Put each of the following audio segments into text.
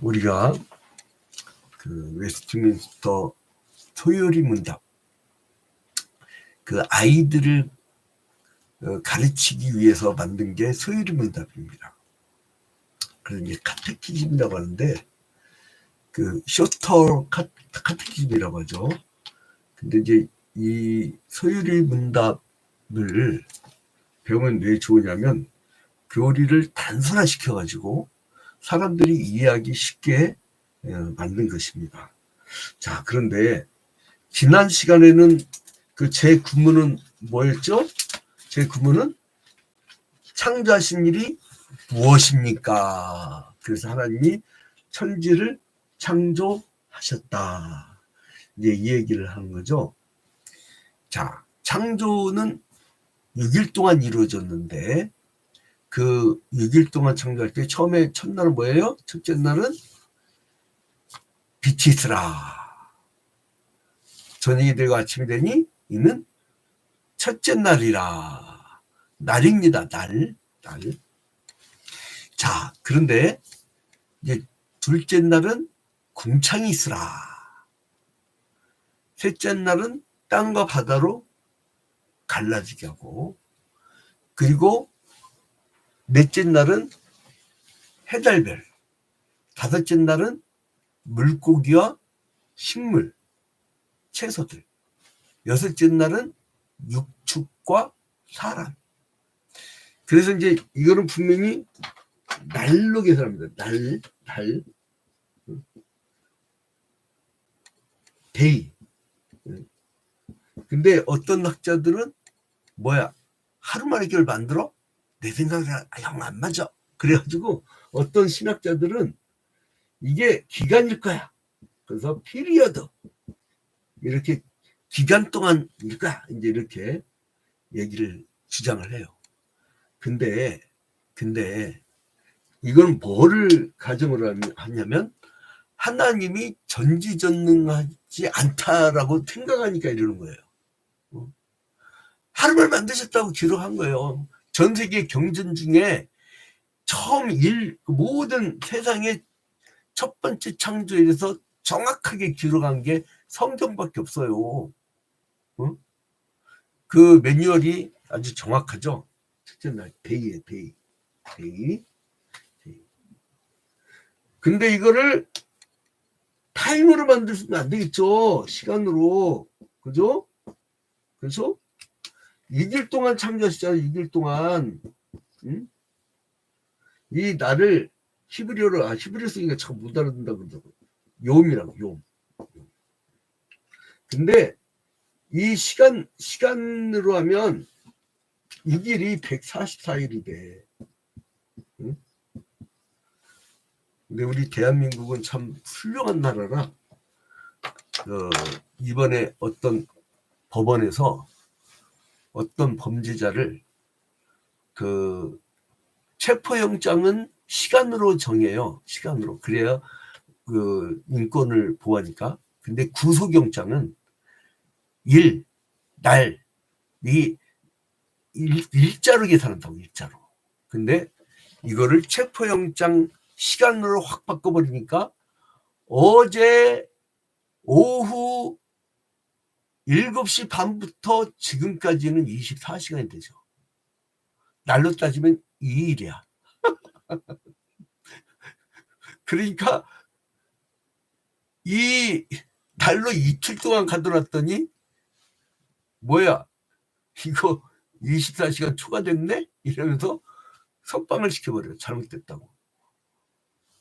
우리가 그 웨스트민스터 소요리 문답, 그 아이들을 가르치기 위해서 만든 게 소요리 문답입니다. 그래서 이제 카테키즘이라고 하는데, 그 쇼터 카테키즘이라고 하죠. 근데 이제 이 소요리 문답을 배우면 왜 좋으냐면, 교리를 단순화시켜가지고 사람들이 이해하기 쉽게 만든 것입니다. 자, 그런데 지난 시간에는 그 제 구문은 뭐였죠? 제 구문은 창조하신 일이 무엇입니까? 그래서 하나님이 천지를 창조하셨다. 이제 이 얘기를 하는 거죠. 자, 창조는 6일 동안 이루어졌는데, 그 6일 동안 창조할 때 처음에 첫날은 뭐예요? 첫째 날은 빛이 있으라. 저녁이 되고 아침이 되니 이는 첫째 날이라. 날입니다. 날. 자, 그런데 이제 둘째 날은 궁창이 있으라. 셋째 날은 땅과 바다로 갈라지게 하고, 그리고 넷째 날은 해달별, 다섯째 날은 물고기와 식물, 채소들, 여섯째 날은 육축과 사람. 그래서 이제 이거는 분명히 날로 계산합니다. 날, 데이. 근데 어떤 학자들은 뭐야, 하루 만에 이걸 만들어? 내 생각에 형 안 맞아. 그래가지고 어떤 신학자들은 이게 기간일 거야. 그래서 피리어드, 이렇게 기간 동안일 거야. 이제 이렇게 얘기를 주장을 해요. 근데 이건 뭐를 가정으로 하냐면, 하나님이 전지전능하지 않다라고 생각하니까 이러는 거예요. 하루를 만드셨다고 기록한 거예요. 전 세계 경전 중에 처음 모든 세상의 첫 번째 창조에 대해서 정확하게 기록한 게 성경밖에 없어요. 그 매뉴얼이 아주 정확하죠. 첫째 날 데이에 데이. 근데 이거를 타임으로 만들면 안 되겠죠. 시간으로. 그죠? 그래서 6일 동안 창조하시잖아요. 6일 동안. 이 날을 히브리어 쓰니까 참 못 알아듣는다 그러더라고요. 욤이라고, 욤. 근데 이 시간으로 하면 6일이 144일이 돼. 근데 우리 대한민국은 참 훌륭한 나라라, 이번에 어떤 법원에서 어떤 범죄자를 그 체포영장은 시간으로 정해요. 시간으로. 그래야 그 인권을 보호하니까. 근데 구속영장은 일자로 계산한다고, 일자로. 근데 이거를 체포영장 시간으로 확 바꿔버리니까 어제 오후 7시 반부터 지금까지는 24시간이 되죠. 날로 따지면 2일이야. 그러니까 이 날로 이틀 동안 가둬놨더니 뭐야, 이거 24시간 초과됐네? 이러면서 석방을 시켜버려요. 잘못됐다고.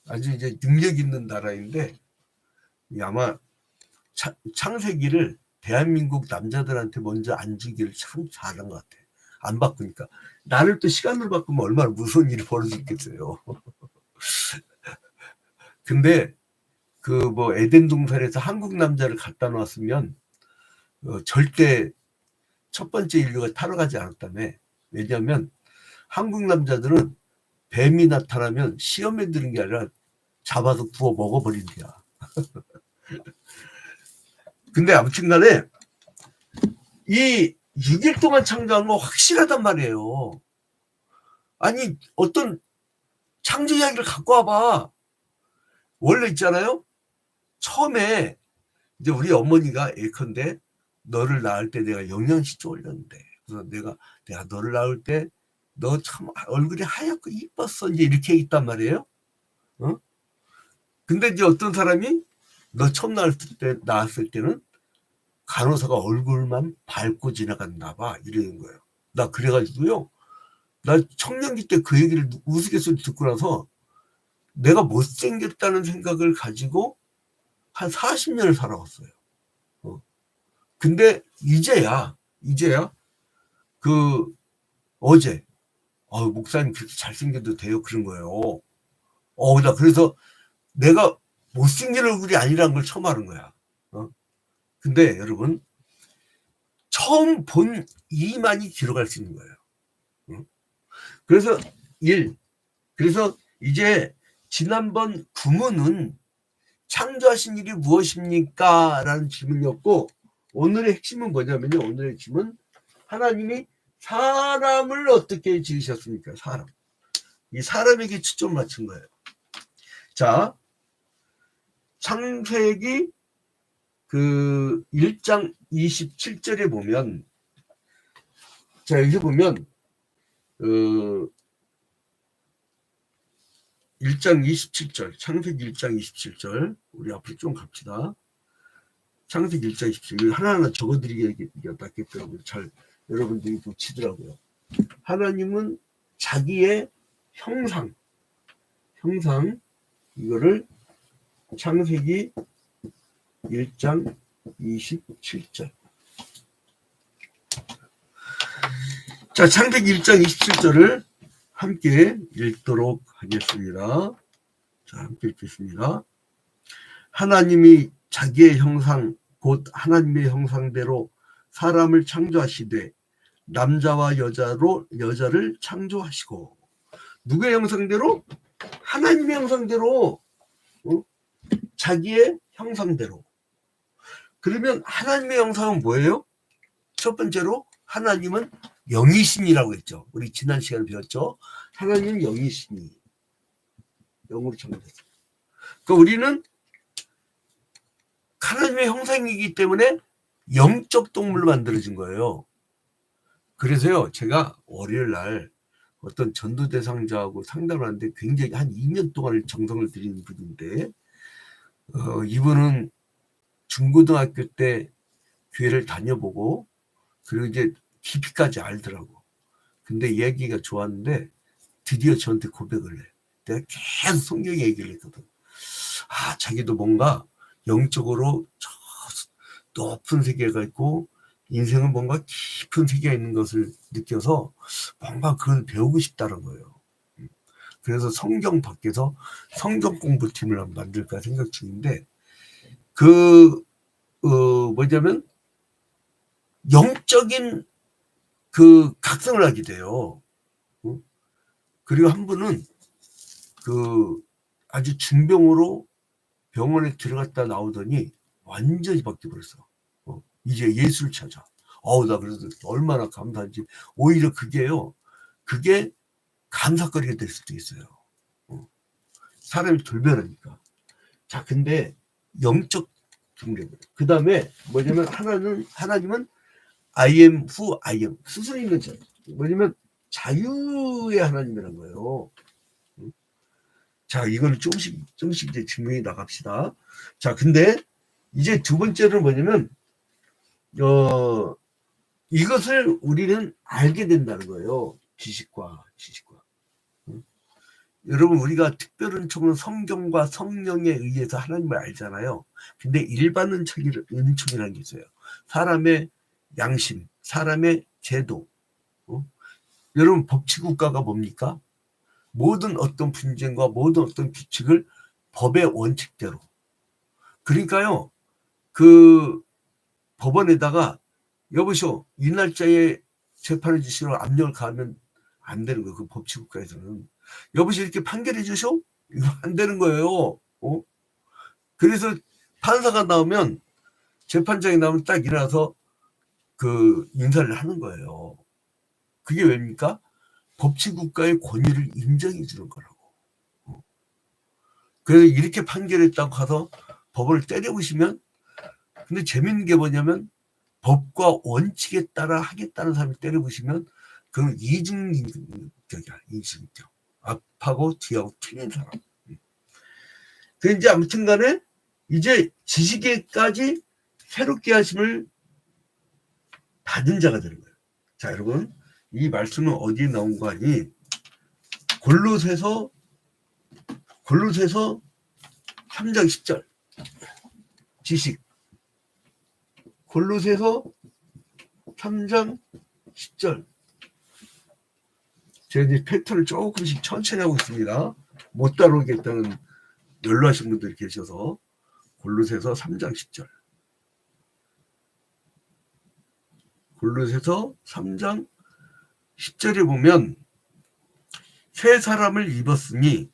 아주 이제 능력 있는 나라인데, 아마 창세기를 대한민국 남자들한테 먼저 안 주기를 참 잘한 것 같아. 안 바꾸니까. 나를 또 시간으로 바꾸면 얼마나 무서운 일이 벌어지겠어요. 근데 그 뭐 에덴 동산에서 한국 남자를 갖다 놨으면 절대 첫 번째 인류가 타락하지 않았다며. 왜냐하면 한국 남자들은 뱀이 나타나면 시험에 드는 게 아니라 잡아서 구워 먹어버린대요. 근데 아무튼 간에 이 6일 동안 창조한 거 확실하단 말이에요. 아니, 어떤 창조 이야기를 갖고 와봐. 원래 있잖아요. 처음에 이제 우리 어머니가 예컨대 너를 낳을 때 내가 영양실조 올렸는데, 그래서 내가 너를 낳을 때 너 참 얼굴이 하얗고 이뻤어, 이제 이렇게 있단 말이에요. 어? 근데 이제 어떤 사람이 너 처음 낳았을 때는 간호사가 얼굴만 밟고 지나갔나 봐, 이러는 거예요. 나 그래가지고요, 나 청년기 때 그 얘기를 우스갯소리 듣고 나서 내가 못생겼다는 생각을 가지고 한 40년을 살아왔어요. 근데 이제야 그 어제 목사님 그렇게 잘생겨도 돼요, 그런 거예요. 나 그래서 내가 못생긴 얼굴이 아니라는 걸 처음 아는 거야. 근데 여러분, 처음 본 이만이 들어갈 수 있는 거예요. 그래서 그래서 이제 지난번 구문은 창조하신 일이 무엇입니까? 라는 질문이었고, 오늘의 핵심은 뭐냐면요. 오늘의 핵심은 하나님이 사람을 어떻게 지으셨습니까? 이 사람에게 초점을 맞춘 거예요. 자, 창세기 그 1장 27절에 보면, 자, 여기 보면 1장 27절, 창세기 1장 27절, 우리 앞으로 좀 갑시다. 창세기 1장 27절, 하나하나 적어드리기가 낫겠더라고요. 잘 여러분들이 놓치더라고요. 하나님은 자기의 형상, 이거를 창세기 1장 27절. 자, 창세기 1장 27절을 함께 읽도록 하겠습니다. 자, 함께 읽겠습니다. 하나님이 자기의 형상, 곧 하나님의 형상대로 사람을 창조하시되 남자와 여자를 창조하시고. 누구의 형상대로? 하나님의 형상대로. 자기의 형상대로. 그러면 하나님의 형상은 뭐예요? 첫 번째로 하나님은 영이신이라고 했죠. 우리 지난 시간에 배웠죠. 하나님은 영이신이, 영으로 창조했어요. 그러니까 우리는 하나님의 형상이기 때문에 영적 동물로 만들어진 거예요. 그래서요, 제가 월요일 날 어떤 전도 대상자하고 상담을 하는데 굉장히 한 2년 동안 정성을 들이는 분인데, 이분은 중고등학교 때 교회를 다녀보고, 그리고 이제 깊이까지 알더라고. 근데 얘기가 좋았는데 드디어 저한테 고백을 해. 내가 계속 성경 얘기를 했거든. 자기도 뭔가 영적으로 저 높은 세계가 있고 인생은 뭔가 깊은 세계가 있는 것을 느껴서 뭔가 그걸 배우고 싶다는 거예요. 그래서 성경 밖에서 성경 공부팀을 한번 만들까 생각 중인데, 뭐냐면 영적인 그 각성을 하게 돼요. 그리고 한 분은 아주 중병으로 병원에 들어갔다 나오더니 완전히 바뀌어버렸어. 이제 예수를 찾아. 나 그래서 얼마나 감사한지. 오히려 그게 감사거리가 될 수도 있어요. 사람이 돌변하니까. 자, 근데 영적 중력. 그 다음에 뭐냐면 하나님은 I am who I am. 스스로 있는 자. 뭐냐면 자유의 하나님이라는 거예요. 자, 이걸 조금씩 이제 증명해 나갑시다. 자, 근데 이제 두 번째는 뭐냐면, 이것을 우리는 알게 된다는 거예요. 지식과. 여러분, 우리가 특별한 총은 성경과 성령에 의해서 하나님을 알잖아요. 근데 일반 은총이라는 게 있어요. 사람의 양심, 사람의 제도. 여러분, 법치국가가 뭡니까? 모든 어떤 분쟁과 모든 어떤 규칙을 법의 원칙대로. 그러니까요, 그 법원에다가 여보시오, 이 날짜에 재판을 주시러 압력을 가하면 안 되는 거예요. 그 법치국가에서는. 여보시오, 이렇게 판결해 주시오? 이거 안 되는 거예요. 그래서 판사가 나오면, 재판장이 나오면 딱 일어나서 그 인사를 하는 거예요. 그게 왜입니까? 법치국가의 권위를 인정해 주는 거라고. 그래서 이렇게 판결했다고 가서 법을 때려보시면, 근데 재밌는 게 뭐냐면 법과 원칙에 따라 하겠다는 사람을 때려보시면 그건 이중인격이야. 이중인격. 앞하고 뒤하고 틀린 사람. 그 이제 아무튼 간에 이제 지식에까지 새롭게 하심을 받은 자가 되는 거예요. 자, 여러분, 이 말씀은 어디에 나온 거 아니? 골로새서 3장 10절. 지식. 골로새서 3장 10절. 제가 이제 팩트를 조금씩 천천히 하고 있습니다. 못 따르겠다는 연로하신 분들이 계셔서. 골로새서 3장 10절. 골로새서 3장 10절에 보면 새 사람을 입었으니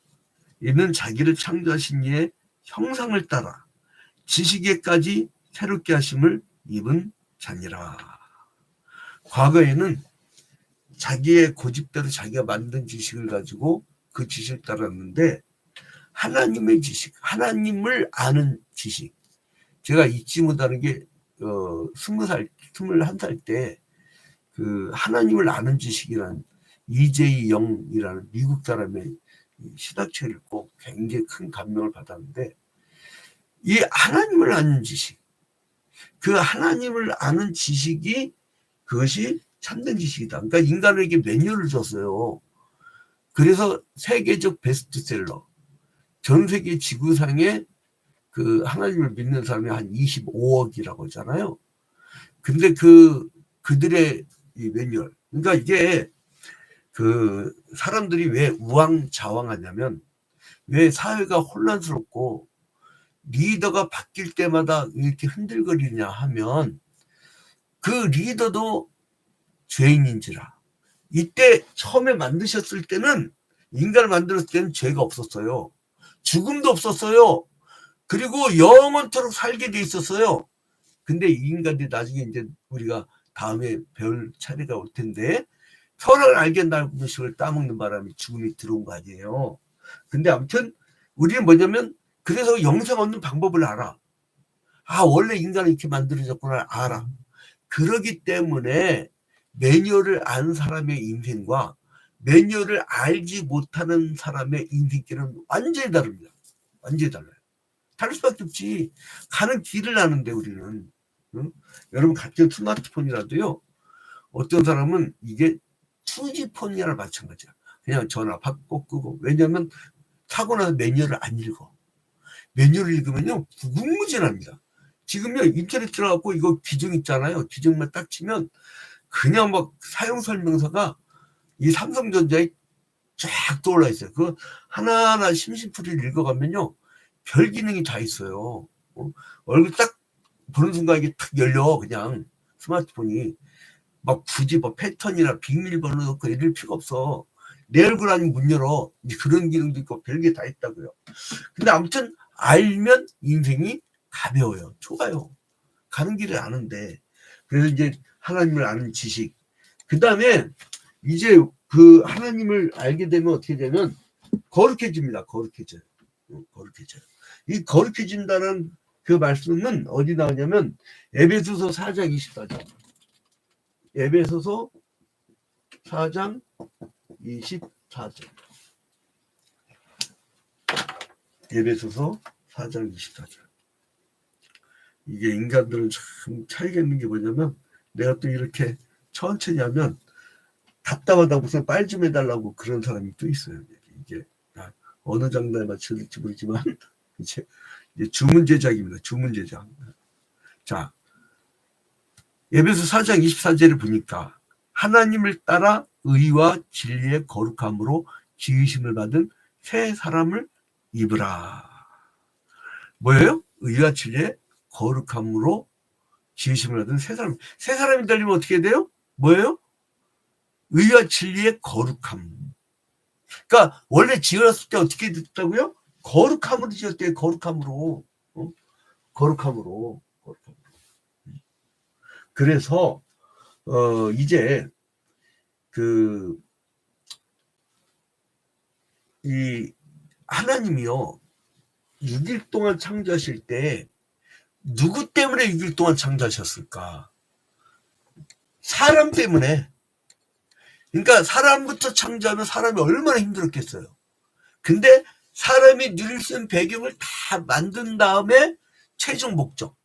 이는 자기를 창조하신 이의 형상을 따라 지식에까지 새롭게 하심을 입은 자니라. 과거에는 자기의 고집대로 자기가 만든 지식을 가지고 그 지식을 따랐는데 하나님의 지식, 하나님을 아는 지식. 제가 잊지 못하는 게 20살, 21살 때 그 하나님을 아는 지식이라는 이제이 영이라는 미국 사람의 시각책을 읽고 굉장히 큰 감명을 받았는데, 이 하나님을 아는 지식, 그 하나님을 아는 지식이 그것이 참된 지식이다. 그러니까 인간에게 매뉴얼을 줬어요. 그래서 세계적 베스트셀러, 전 세계 지구상에 그 하나님을 믿는 사람이 한 25억이라고 하잖아요. 근데 그들의 이 매뉴얼, 그러니까 이게 그 사람들이 왜 우왕좌왕하냐면, 왜 사회가 혼란스럽고 리더가 바뀔 때마다 이렇게 흔들거리냐 하면 그 리더도 죄인인지라. 이때 처음에 만드셨을 때는, 인간을 만들었을 때는 죄가 없었어요. 죽음도 없었어요. 그리고 영원토록 살게 돼 있었어요. 근데 이 인간들이 나중에 이제 우리가 다음에 배울 차례가 올 텐데 선을 알게 나쁜 식을 따먹는 바람에 죽음이 들어온 거 아니에요. 근데 아무튼 우리는 뭐냐면, 그래서 영생 얻는 방법을 알아. 아, 원래 인간은 이렇게 만들어졌구나 알아. 그러기 때문에 매뉴얼을 아는 사람의 인생과 매뉴얼을 알지 못하는 사람의 인생길은 완전히 다릅니다. 완전히 달라요. 다를 수밖에 없지. 가는 길을 아는데 우리는. 응? 여러분 같은 스마트폰이라도요, 어떤 사람은 이게 2G 폰이랑 마찬가지야. 그냥 전화 받고 끄고. 왜냐하면 타고 나서 매뉴얼을 안 읽어. 매뉴얼을 읽으면요 무궁무진합니다. 지금요 인터넷 들어가고 이거 기종 있잖아요. 기종만 딱 치면 그냥 막 사용 설명서가 이 삼성전자에 쫙 떠올라 있어요. 그 하나하나 심심풀이를 읽어가면요 별 기능이 다 있어요. 얼굴 딱 보는 순간 이게 탁 열려. 그냥 스마트폰이 막 굳이 뭐 패턴이나 비밀번호 넣고 이럴 필요가 없어. 내 얼굴 아니면 문 열어. 그런 기능도 있고 별게 다 있다고요. 근데 아무튼 알면 인생이 가벼워요. 좋아요. 가는 길을 아는데. 그래서 이제 하나님을 아는 지식. 그 다음에 이제 그 하나님을 알게 되면 어떻게 되면 거룩해집니다. 거룩해져요. 거룩해져요. 이 거룩해진다는 그 말씀은 어디 나오냐면 에베소서 4장 24절. 에베소서 4장 24절. 에베소서 4장 24절. 이게 인간들은 참 차이가 있는 게 뭐냐면, 내가 또 이렇게 천천히 하면 답답하다고 무슨 빨 좀 해달라고 그런 사람이 또 있어요. 이게 어느 장단에 맞춰질지 모르지만 이제 주문 제작입니다. 주문 제작. 자, 에베소 4장 24절을 보니까 하나님을 따라 의와 진리의 거룩함으로 지으심을 받은 새 사람을 입으라. 뭐예요? 의와 진리의 거룩함으로 지으심을 받은 새 사람. 새 사람이 되려면 어떻게 돼요? 뭐예요? 의와 진리의 거룩함. 그러니까 원래 지었을 때 어떻게 됐다고요? 거룩함으로 지었대요. 거룩함으로. 거룩함으로. 그래서 이제 이 하나님이요 6일 동안 창조하실 때 누구 때문에 6일 동안 창조하셨을까? 사람 때문에. 그러니까 사람부터 창조하면 사람이 얼마나 힘들었겠어요. 근데 사람이 누릴 수 있는 배경을 다 만든 다음에 최종 목적.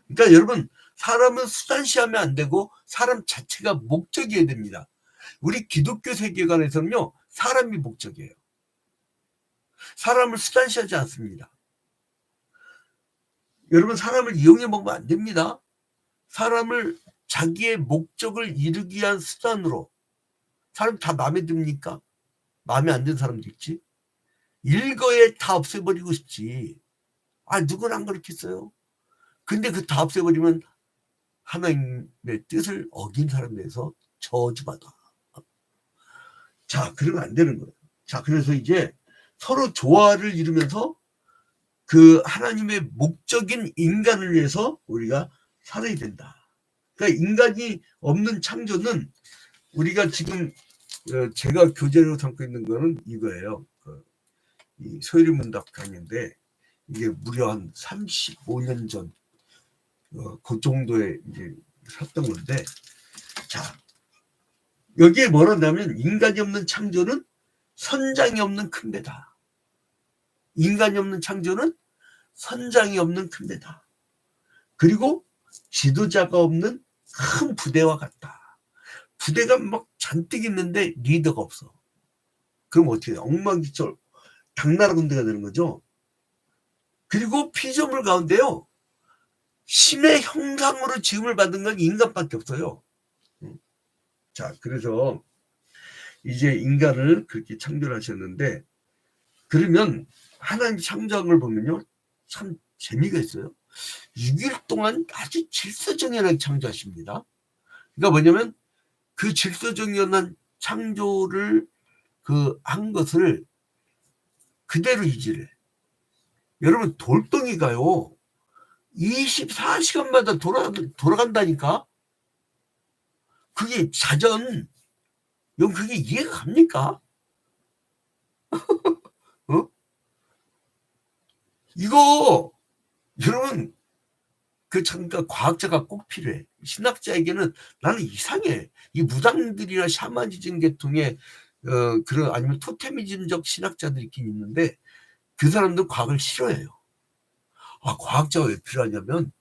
그러니까 여러분, 사람은 수단시하면 안 되고 사람 자체가 목적이어야 됩니다. 우리 기독교 세계관에서는요, 사람이 목적이에요. 사람을 수단시하지 않습니다. 여러분, 사람을 이용해 먹으면 안 됩니다. 사람을 자기의 목적을 이루기 위한 수단으로. 사람 다 마음에 듭니까? 마음에 안 드는 사람도 있지. 일거에 다 없애버리고 싶지. 누구나 안 그렇겠어요. 근데 그 다 없애버리면 하나님의 뜻을 어긴 사람에서 저주받아. 자, 그러면 안 되는 거예요. 자, 그래서 이제 서로 조화를 이루면서 그 하나님의 목적인 인간을 위해서 우리가 살아야 된다. 그러니까 인간이 없는 창조는 우리가 지금 제가 교재로 삼고 있는 거는 이거예요. 이 소율문답 강의인데 이게 무려 한 35년 전 그 정도에 이제 샀던 건데, 자, 여기에 뭐라냐면 인간이 없는 창조는 선장이 없는 큰 배다. 인간이 없는 창조는 선장이 없는 큰 배다. 그리고 지도자가 없는 큰 부대와 같다. 부대가 막 잔뜩 있는데 리더가 없어. 그럼 어떻게 돼? 엉망진창 당나라 군대가 되는 거죠. 그리고 피조물 가운데요, 신의 형상으로 지음을 받은 건 인간밖에 없어요. 자, 그래서 이제 인간을 그렇게 창조를 하셨는데, 그러면 하나님 창조한 걸 보면요, 참 재미가 있어요. 6일 동안 아주 질서정연하게 창조하십니다. 그러니까 뭐냐면 그 질서정연한 창조를 한 것을 그대로 유지를 해. 여러분, 돌덩이가요 24시간마다 돌아간다니까. 그게 자전, 여러분, 그게 이해가 갑니까? 이거 여러분, 그러니까 과학자가 꼭 필요해. 신학자에게는 나는 이상해. 이 무당들이나 샤머니즘 계통의 그런, 아니면 토테미즘적 신학자들이 있긴 있는데 그 사람들은 과학을 싫어해요. 과학자가 왜 필요하냐면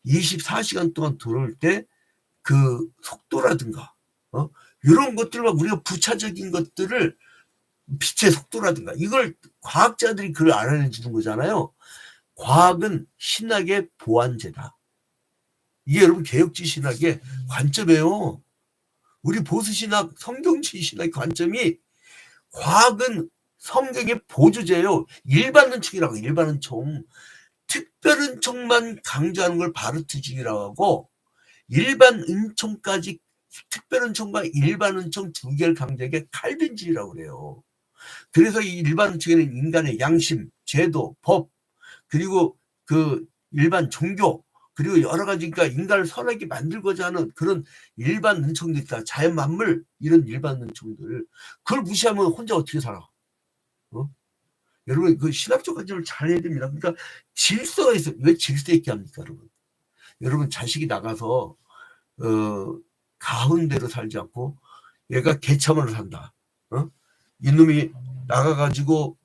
24시간 동안 돌아올 때 그 속도라든가 이런 것들만, 우리가 부차적인 것들을, 빛의 속도라든가, 이걸 과학자들이 그걸 알아내 주는 거잖아요. 과학은 신학의 보완제다. 이게 여러분 개혁주의 신학의 관점이에요. 우리 보수신학, 성경주의 신학의 관점이, 과학은 성경의 보조제예요. 일반은총이라고. 일반은총, 특별은총만 강조하는 걸 바르트주의라고 하고, 일반은총까지, 특별은총과 일반은총 두 개를 강조한 게 칼빈주의라고 그래요. 그래서 이 일반은총에는 인간의 양심, 제도, 법, 그리고 그 일반 종교, 그리고 여러 가지가 인간을 선하게 만들고자 하는 그런 일반 은총도 있다. 자연 만물, 이런 일반 은총들, 그걸 무시하면 혼자 어떻게 살아? 여러분, 그 신학적 관점을 잘 해야 됩니다. 그러니까 질서가 있어요. 왜 질서 있게 합니까, 여러분? 여러분, 자식이 나가서 가운데로 살지 않고 얘가 개참으로 산다. 이놈이 나가가지고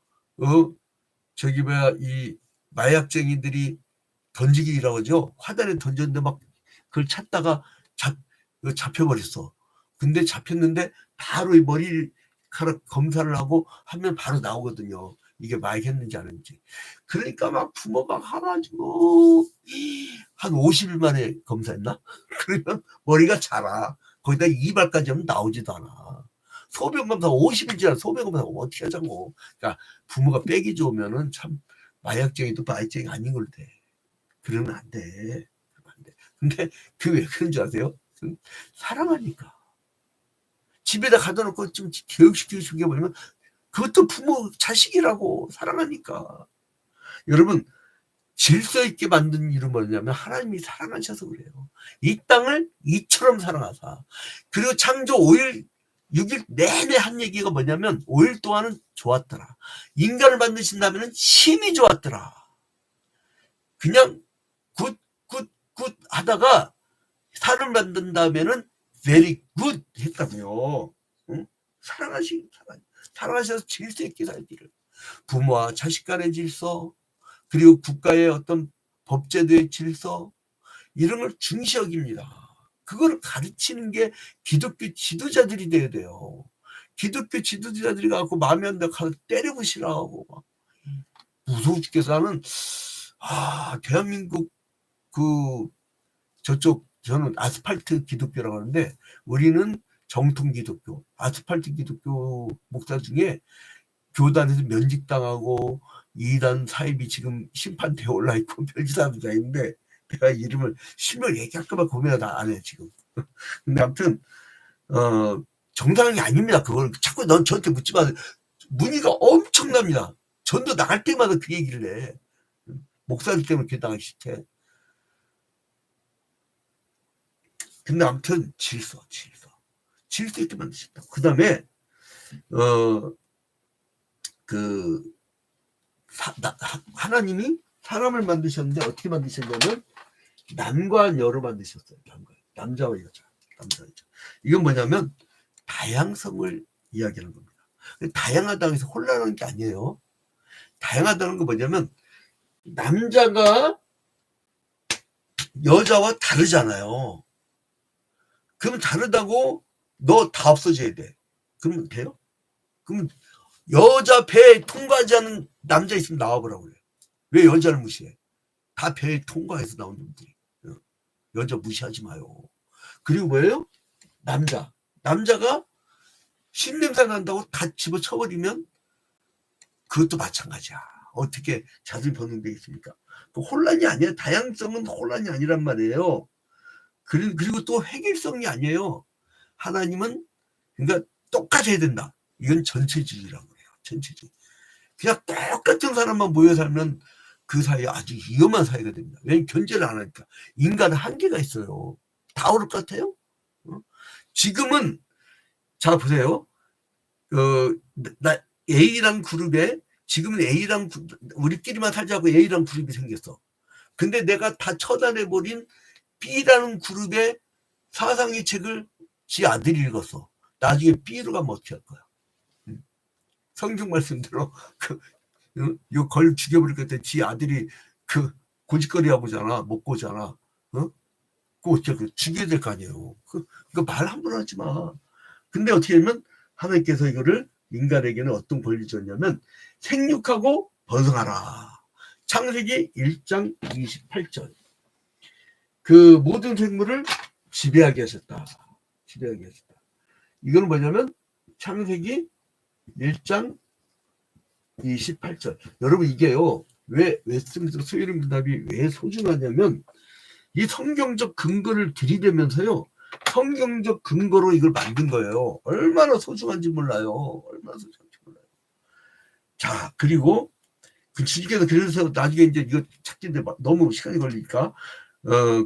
저기 뭐야, 이 마약쟁이들이 던지기라고 하죠. 화단에 던졌는데 막 그걸 찾다가 잡혀버렸어. 근데 잡혔는데 바로 이 머리카락 검사를 하고 하면 바로 나오거든요. 이게 마약 했는지 안 했는지. 그러니까 막 부모가 가가지고 한 50일 만에 검사했나? 그러면 머리가 자라. 거기다 이발까지 하면 나오지도 않아. 소변검사 50일 지나 소변검사 어떻게 하자고. 그러니까 부모가 빼기 좋으면은 참 마약쟁이도 마약쟁이 아닌 걸로 돼. 그러면 안 돼. 근데 그 왜 그런 줄 아세요? 사랑하니까. 집에다 가둬놓고 좀 교육시키고 죽여버리면 그것도 부모 자식이라고, 사랑하니까. 여러분, 질서 있게 만든 이유는 뭐냐면 하나님이 사랑하셔서 그래요. 이 땅을 이처럼 사랑하사. 그리고 창조 5일 6일 내내 한 얘기가 뭐냐면 5일 동안은 좋았더라. 인간을 만드신 다음에는 심히 좋았더라. 그냥 굿, 굿, 굿 하다가 살을 만든 다음에는 very good 했다고요. 응? 사랑하셔서 질서 있게 살기를. 부모와 자식 간의 질서, 그리고 국가의 어떤 법제도의 질서, 이런 걸 중시 여깁니다. 그거를 가르치는 게 기독교 지도자들이 돼야 돼요. 기독교 지도자들이 가고 마음에 안 들어 가서 때려부시라고 막 무서워 죽겠어. 나는 대한민국 그 저쪽 저는 아스팔트 기독교라고 하는데 우리는 정통 기독교, 아스팔트 기독교 목사 중에 교단에서 면직당하고 이단 사입이 지금 심판대에 올라 있고 별지사가 있는데 내가 이름을 실명 얘기할까봐 고민을 다 안 해 지금. 근데 아무튼 정당이 아닙니다. 그걸 자꾸 넌 저한테 묻지 마. 문의가 엄청납니다. 전도 나갈 때마다 그 얘기를 해. 목사들 때문에 교당하기 싫대. 근데 아무튼 질서 있게 만드셨다. 그 다음에 하나님이 사람을 만드셨는데 어떻게 만드셨냐면 남과 여로 만드셨어요. 남자와 여자. 이건 뭐냐면 다양성을 이야기하는 겁니다. 다양하다고 해서 혼란한 게 아니에요. 다양하다는 건 뭐냐면 남자가 여자와 다르잖아요. 그러면 다르다고 너 다 없어져야 돼. 그러면 돼요? 그러면 여자 배에 통과하지 않은 남자 있으면 나와보라고 그래요. 왜 여자를 무시해? 다 배에 통과해서 나온 놈들이. 여자 무시하지 마요. 그리고 뭐예요? 남자가 신냄새 난다고 다 집어쳐버리면 그것도 마찬가지야. 어떻게 자세히 번능되어 있습니까? 그 혼란이 아니에요. 다양성은 혼란이 아니란 말이에요. 그리고 또 획일성이 아니에요. 하나님은 그러니까 똑같아야 된다. 이건 전체주의라고 해요. 전체주의. 그냥 똑같은 사람만 모여 살면 그 사이에 아주 위험한 사이가 됩니다. 왜냐면 견제를 안 하니까. 인간은 한계가 있어요. 다 오를 것 같아요? 지금은 자 보세요. A랑 그룹에 지금은 A랑 우리끼리만 살자고 A랑 그룹이 생겼어. 근데 내가 다 처단해버린 B라는 그룹의 사상의 책을 지 아들이 읽었어. 나중에 B로 가면 어떻게 할 거야? 성경 말씀대로 이거 걸 죽여버릴 것 같아. 지 아들이 그 고짓거리 하고잖아. 먹고잖아. 그 어떻게 죽여야 될 거 아니에요. 그거 말 함부로 하지 마. 근데 어떻게 하면 하나님께서 이거를 인간에게는 어떤 권리를 줬냐면 생육하고 번성하라. 창세기 1장 28절. 그 모든 생물을 지배하게 하셨다. 이거는 뭐냐면 창세기 1장 28절. 여러분 이게요. 왜 웨스트민스터 소유림 문답이 왜 소중하냐면 이 성경적 근거를 들이대면서요. 성경적 근거로 이걸 만든 거예요. 얼마나 소중한지 몰라요. 자, 그리고 그래서 나중에 이제 이거 찾기인데 너무 시간이 걸리니까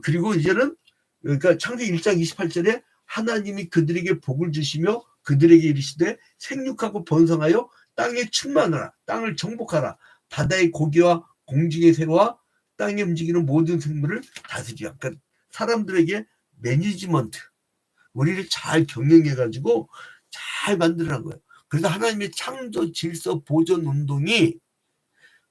그리고 이제는 그러니까 창세기 1장 28절에 하나님이 그들에게 복을 주시며 그들에게 이르시되 생육하고 번성하여 땅에 충만하라. 땅을 정복하라. 바다의 고기와 공중의 새와 땅에 움직이는 모든 생물을 다스리라. 그러니까 사람들에게 매니지먼트, 우리를 잘 경영해가지고 잘 만들라는 거예요. 그래서 하나님의 창조 질서 보존 운동이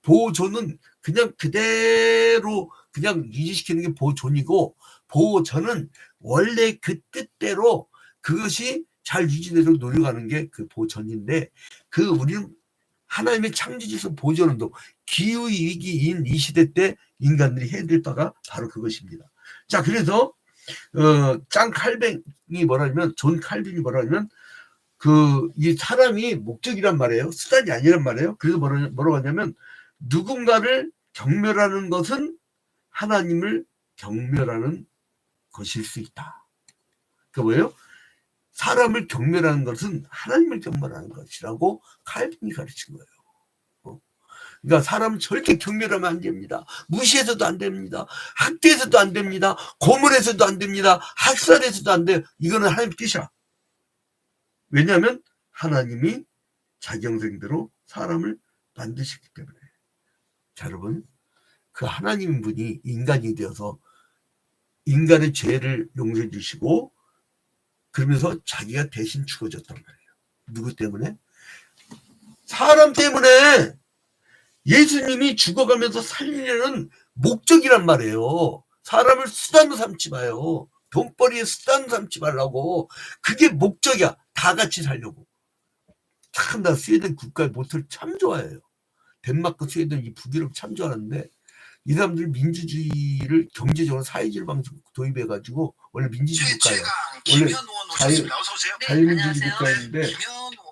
보존은 그냥 그대로 그냥 유지시키는 게 보존이고 보존은 원래 그 뜻대로 그것이 잘 유지되도록 노력하는 게 그 보존인데 우리는 하나님의 창조질서 보존운동 기후위기인 이 시대 때 인간들이 해야 될 바가 바로 그것입니다. 자, 그래서 존 칼빈이 뭐라냐면 이 사람이 목적이란 말이에요. 수단이 아니란 말이에요. 그래서 뭐라고 하냐면 누군가를 경멸하는 것은 하나님을 경멸하는 것일 수 있다. 그 뭐예요? 사람을 경멸하는 것은 하나님을 경멸하는 것이라고 칼빈이 가르친 거예요. 그러니까 사람 절대 경멸하면 안 됩니다. 무시해서도 안 됩니다. 학대해서도 안 됩니다. 고문해서도 안 됩니다. 학살해서도 안 돼요. 이거는 하나님 뜻이야. 왜냐하면 하나님이 자기 형상대로 사람을 만드셨기 때문에. 자, 여러분 그 하나님 분이 인간이 되어서 인간의 죄를 용서해 주시고 그러면서 자기가 대신 죽어졌단 말이에요. 누구 때문에? 사람 때문에. 예수님이 죽어가면서 살리려는 목적이란 말이에요. 사람을 수단으로 삼지 마요. 돈벌이의 수단으로 삼지 말라고. 그게 목적이야. 다 같이 살려고. 참 나 스웨덴 국가의 모토를 참 좋아해요. 덴마크, 스웨덴 이 북유럽 참 좋아하는데 이 사람들 민주주의를 경제적으로 사회주의 방식 도입해가지고 원래 민주주의 국가예요. 원래 자유민주주의 국가였는데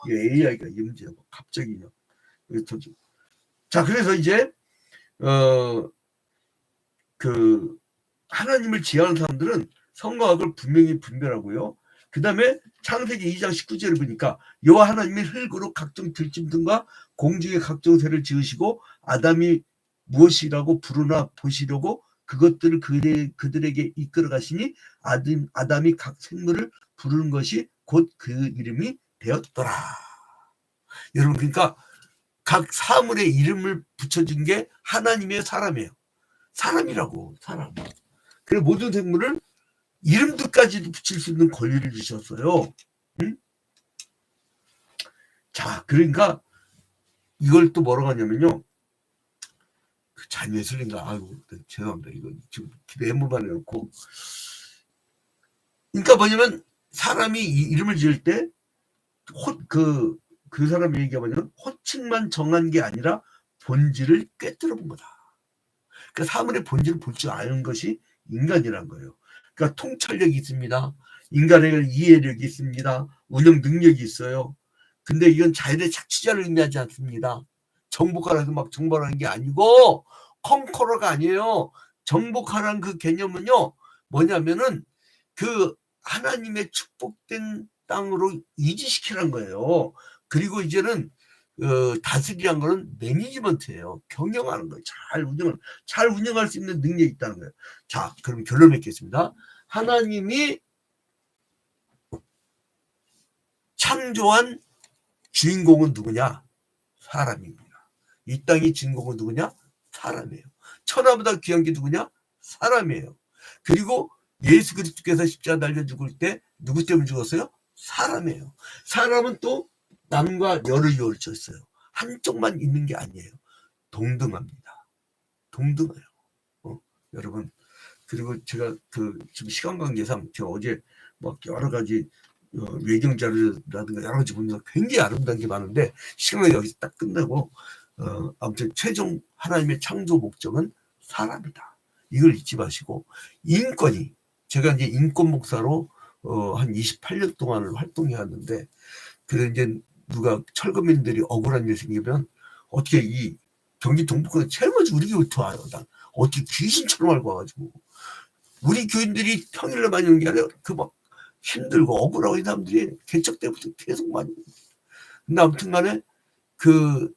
AI가 이 문제야. 갑자기 자 그래서 이제 그 하나님을 지향하는 사람들은 성과학을 분명히 분별하고요. 그 다음에 창세기 2장 19절을 보니까 여호와 하나님이 흙으로 각종 들짐 등과 공중의 각종 새를 지으시고 아담이 무엇이라고 부르나 보시려고 그것들을 그들에게 이끌어 가시니 아담이 각 생물을 부르는 것이 곧 그 이름이 되었더라. 여러분 그러니까 각 사물의 이름을 붙여준 게 하나님의 사람이에요. 사람이라고 사람. 그래서 모든 생물을 이름들까지도 붙일 수 있는 권리를 주셨어요. 응? 자 그러니까 이걸 또 뭐라고 하냐면요. 그 잔예술인가 아이고 죄송합니다. 이거 지금 메모만 해놓고 그러니까 뭐냐면 사람이 이름을 지을 때 그 사람이 얘기하면 호칭만 정한 게 아니라 본질을 꿰뚫어 본 거다. 그러니까 사물의 본질을 볼 줄 아는 것이 인간이란 거예요. 그러니까 통찰력이 있습니다. 인간의 이해력이 있습니다. 운영 능력이 있어요. 근데 이건 자연의 착취자를 의미하지 않습니다. 정복하라고 막 정복하는 게 아니고 컨커러가 아니에요. 정복하라는 그 개념은요. 뭐냐면은 그 하나님의 축복된 땅으로 이지시키라는 거예요. 그리고 이제는 다스리란 거는 매니지먼트예요. 경영하는 거예요. 잘 운영할 수 있는 능력이 있다는 거예요. 자, 그럼 결론 맺겠습니다. 하나님이 창조한 주인공은 누구냐? 사람입니다. 이 땅의 주인공은 누구냐? 사람이에요. 천하보다 귀한 게 누구냐? 사람이에요. 그리고 예수 그리스도께서 십자가 달려 죽을 때 누구 때문에 죽었어요? 사람이에요. 사람은 또 남과 여를 이루어졌어요. 한쪽만 있는 게 아니에요. 동등합니다. 동등해요. 여러분 그리고 제가 지금 시간 관계상 제가 어제 막 여러 가지 외경 자료라든가 여러 가지 보면서 굉장히 아름다운 게 많은데 시간이 여기서 딱 끝나고 아무튼 최종 하나님의 창조 목적은 사람이다. 이걸 잊지 마시고 인권이 제가 이제 인권 목사로 한 28년 동안 활동해 왔는데 그래 이제 누가 철거민들이 억울한 일 생기면 어떻게 이 경기 동북권에 제일 먼저 우리 교회 와요. 난 어떻게 귀신처럼 알고 와가지고 우리 교인들이 평일에 많이 오는 게 아니라 그 막 힘들고 억울하고 이 사람들이 개척 때부터 계속 많이. 근데 아무튼 간에 그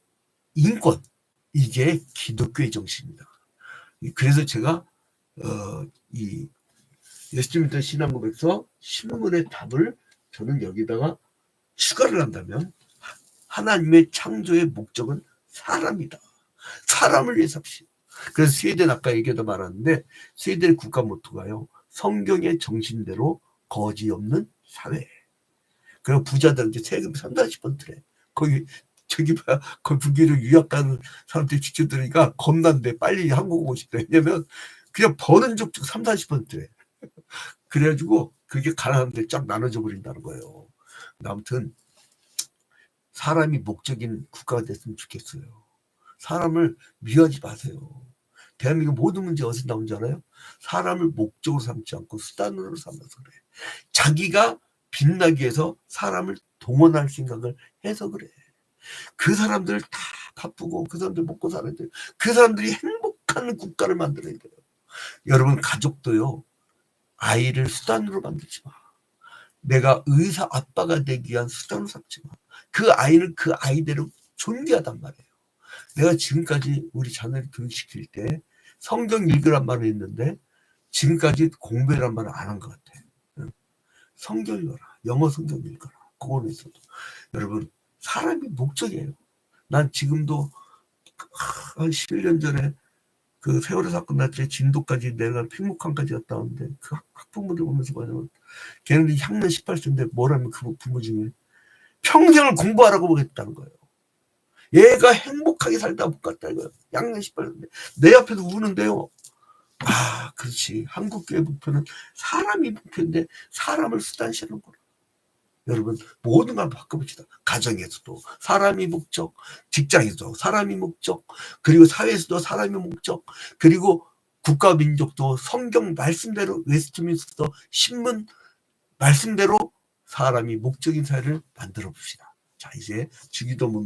인권 이게 기독교의 정신입니다. 그래서 제가 이 예수님의 신앙고백서 신문의 답을 저는 여기다가 추가를 한다면 하나님의 창조의 목적은 사람이다. 사람을 위해 삽시다. 그래서 스웨덴 아까 얘기하다 말았는데 스웨덴 국가 모토가요. 성경의 정신대로 거지 없는 사회. 그리고 부자들한테 세금 30-40%래. 거기 저기 봐 거기 북유럽 유학 가는 사람들이 직접 들으니까 겁난데 빨리 한국 오고 싶다. 왜냐면 그냥 버는 족족 30-40%래. 그래가지고 그게 가난한데 쫙 나눠져 버린다는 거예요. 아무튼 사람이 목적인 국가가 됐으면 좋겠어요. 사람을 미워하지 마세요. 대한민국 모든 문제 어디서 나온지 알아요? 사람을 목적으로 삼지 않고 수단으로 삼아서 그래. 자기가 빛나기 위해서 사람을 동원할 생각을 해서 그래. 그 사람들 다 바쁘고 그 사람들 먹고 살아야 돼요. 그 사람들이 행복한 국가를 만들어야 돼요. 여러분 가족도요. 아이를 수단으로 만들지 마. 내가 의사 아빠가 되기 위한 수단으로 삼지 마. 그 아이는 그 아이대로 존귀하단 말이에요. 내가 지금까지 우리 자녀를 교육시킬 때 성경 읽으란 말을 했는데 지금까지 공부란 말을 안 한 것 같아. 성경 읽어라. 영어 성경 읽어라. 그거는 있어도. 여러분 사람이 목적이에요. 난 지금도 한 11년 전에 그 세월호 사건 날 때 진도까지 내가 팽목항까지 갔다 왔는데 그 학부모들 보면서 뭐냐면 걔네들이 향년 18세인데 뭐라면 그 부모 중에 평생을 공부하라고 보겠다는 거예요. 얘가 행복하게 살다 못 갔다 이거예요. 향년 18세인데 내 앞에서 우는데요. 아, 그렇지. 한국교회 목표는 사람이 목표인데 사람을 수단시하는 거라. 여러분 모든 걸 바꿔봅시다. 가정에서도 사람이 목적, 직장에서도 사람이 목적, 그리고 사회에서도 사람이 목적, 그리고 국가 민족도 성경 말씀대로 웨스트민스터 신문 말씀대로 사람이 목적인 사회를 만들어 봅시다. 자, 이제 주기도문